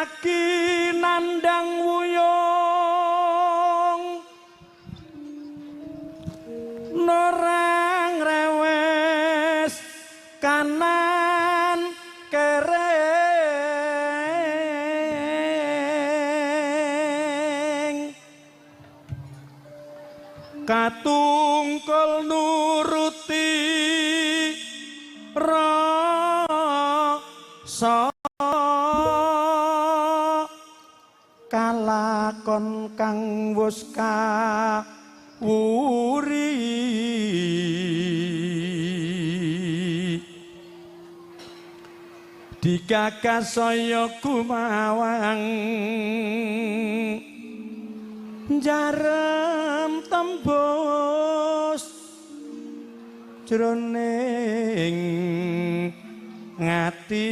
lagi nandang wuyung norang rewes kanan kereng katungkul nuruti rasa kalakon kang wus kawuri digagas saya gumawang jarem tembus jroning ngati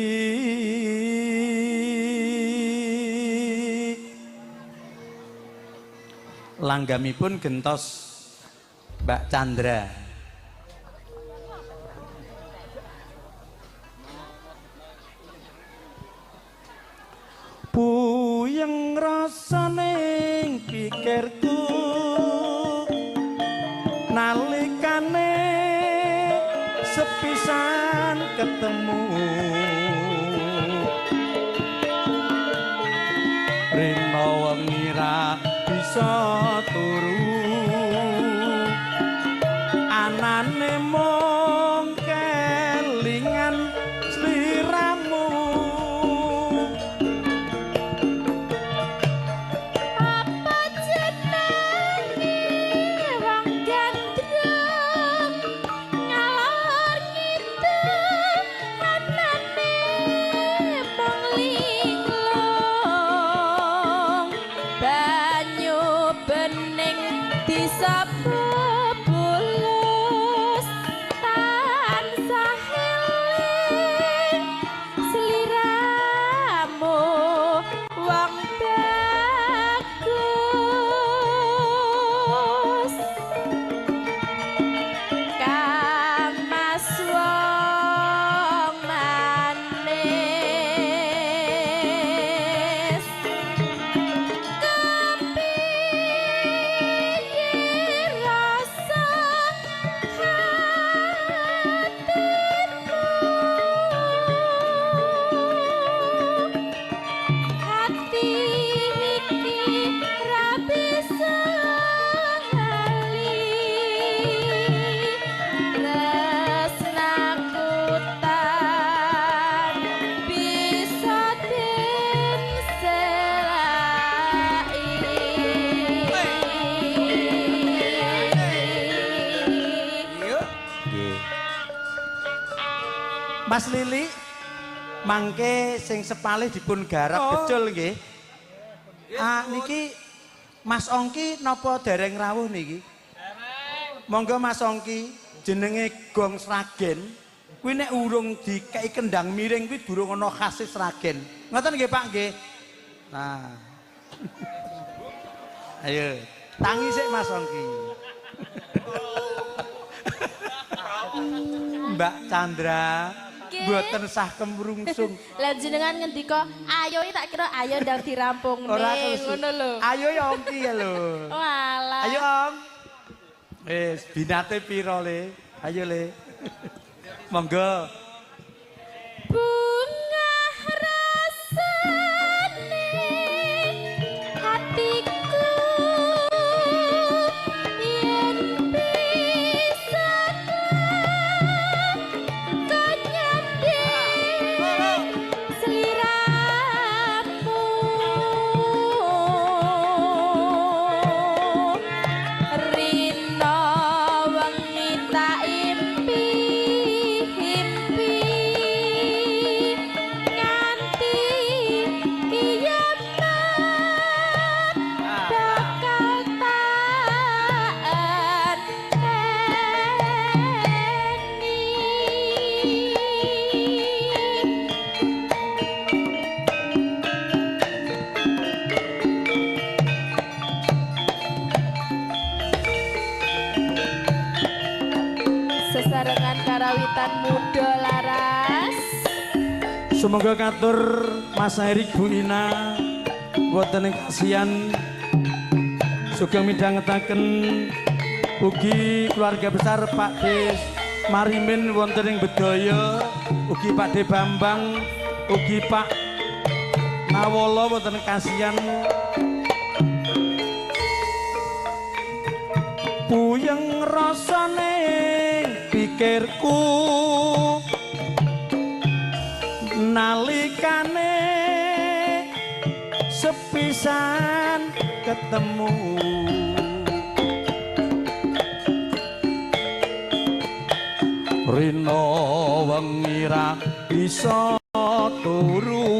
langgamipun gentos Mbak Chandra. Puyeng rasaning pikirku nalikane sepisan ketemu rina wengi ra bisa turu anane mung kelingan sliramu apa jenenge wong gandrung ngalor ngidul anane mung linglung banyu bening disapu bulus tansah eling sliramu wong bagus kang mas wong manis kepiye rasa hati iki ra bisa ngali tresnaku tan bisa den Mas Lili mangke sing sepalih dipun garap becul nggih. Ah niki Mas Ongki napa dereng rawuh niki? Monggo Mas Ongki jenenge Gong Sragen. Kuwi nek urung dikei kendang miring kuwi durung ana khase Sragen. Ngoten nggih Pak nggih. Nah. Ayo, tangi sik Mas Ongki. Mbak Chandra mboten sah kemrungsung. Lah jenengan ngendika ayo tak kira ayo ndang dirampung ngono lho. Ayo ya Ongki ya lho. Walah. Ayo Om. Wis binate piro Le? Ayo Le. Monggo. Bunga rasane hatiku yen bisa kau nyanding seliramu rina wengi tak impi-impi nganti kiamat bakal tak enteni. Sesarengan karawitan muda laras Semoga katur Mas Erik Bu Ina wonten ing kasihan sugeng midhangetaken ugi keluarga besar Pak Des Marimin wonten ing Bedaya, ugi Pak De Bambang, ugi Pak Nawala wonten ing kasihan. Puyeng rasane pikirku nalikane sepisan ketemu rino wengi ra bisa turu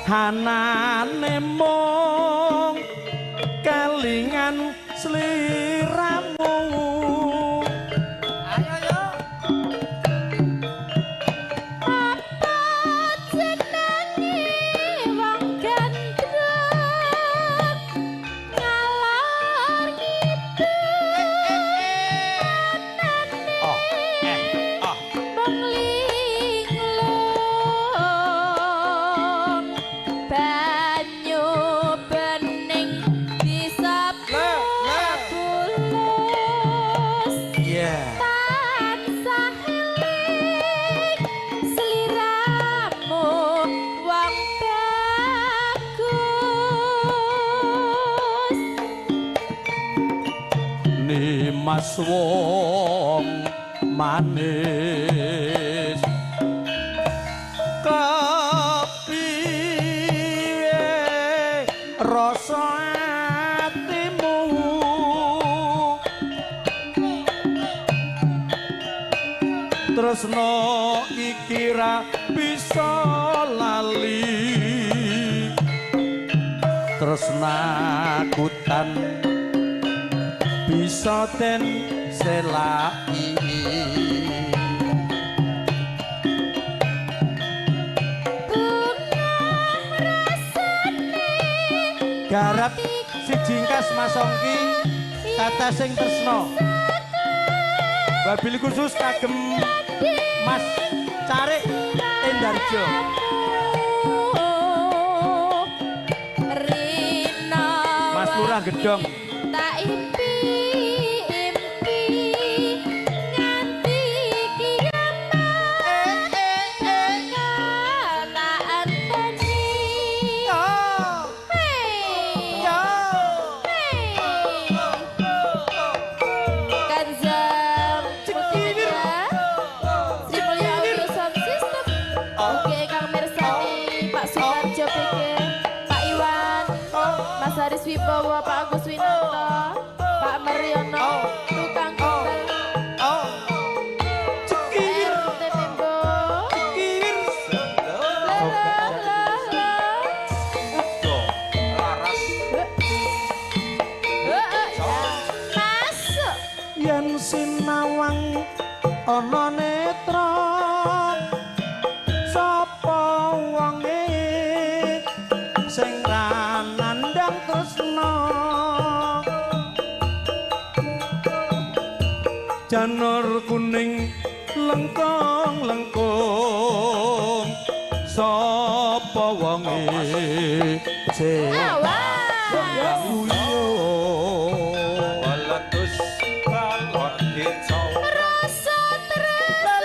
hanane mung kelingan sliramu. Ayo yo. Apa jenenge wong gandrung ngalor ngidul banyu bening disapu bulus tansah eling sliramu wong bagus Nimas wong manis kepiye rasa atimu tresno iki ra bisa lali tresnaku tan bisa ten selai garap si jingkas Mas Ongki tata sing tresno wabil khusus kagem Mas Carik Endarjo Mas Lurah Gedong tak impi-impi nganti kiamat tak anteni Kanjeng Putra Sri Mulya Audio Sound System oke kang mirsani Pak Sumarjo PG Pak Iwan Mas Haris Wibowo Pak Agus Winanto Pak Mariono tukang kumbel RT Membo masuk yen sinawang ana netra sapa wonge sing ra nandhang tresna janur kuning lengkong-lengkong sapa wonge sing Walatus balon dicau rasa tresno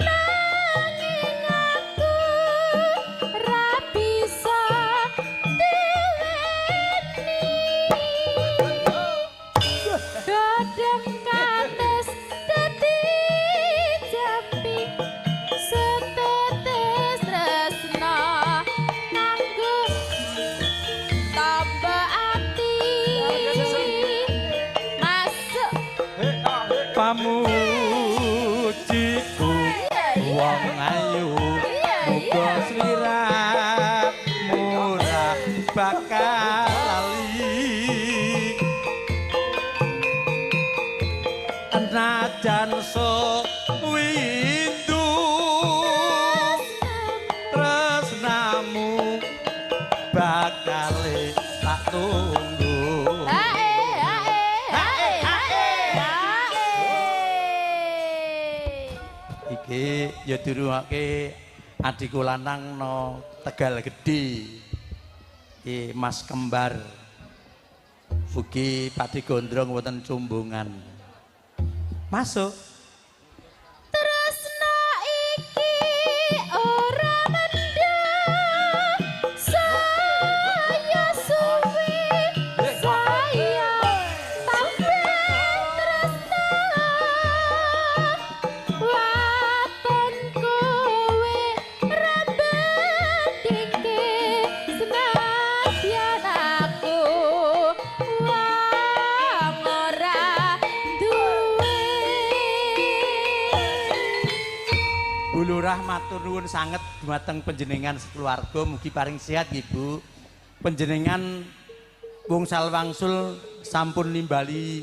nanging aku ra bisa diweni dodong kates dadi jambi setetes tresno nganggo tambah ati masuk pamujiku wong ayu muga sliramu ora bakal lali najan windu tresnamu bakal tak tunggu Iki ya dirungake adikku lanang no Tegal Gede. Mas kembar. Ugi Pakde Gondrong wonten Cumbungan. Masuk. Tresno iki ora mendem saya suwi saya pamrih tresno waton kowe rembendingke senadyan aku wong ora duwe. Bu Lurah matur nuwun sanget dumateng panjenengan sekeluarga mugi paring sehat nggih Bu. Panjenengan wong salwangsul sampun nimbali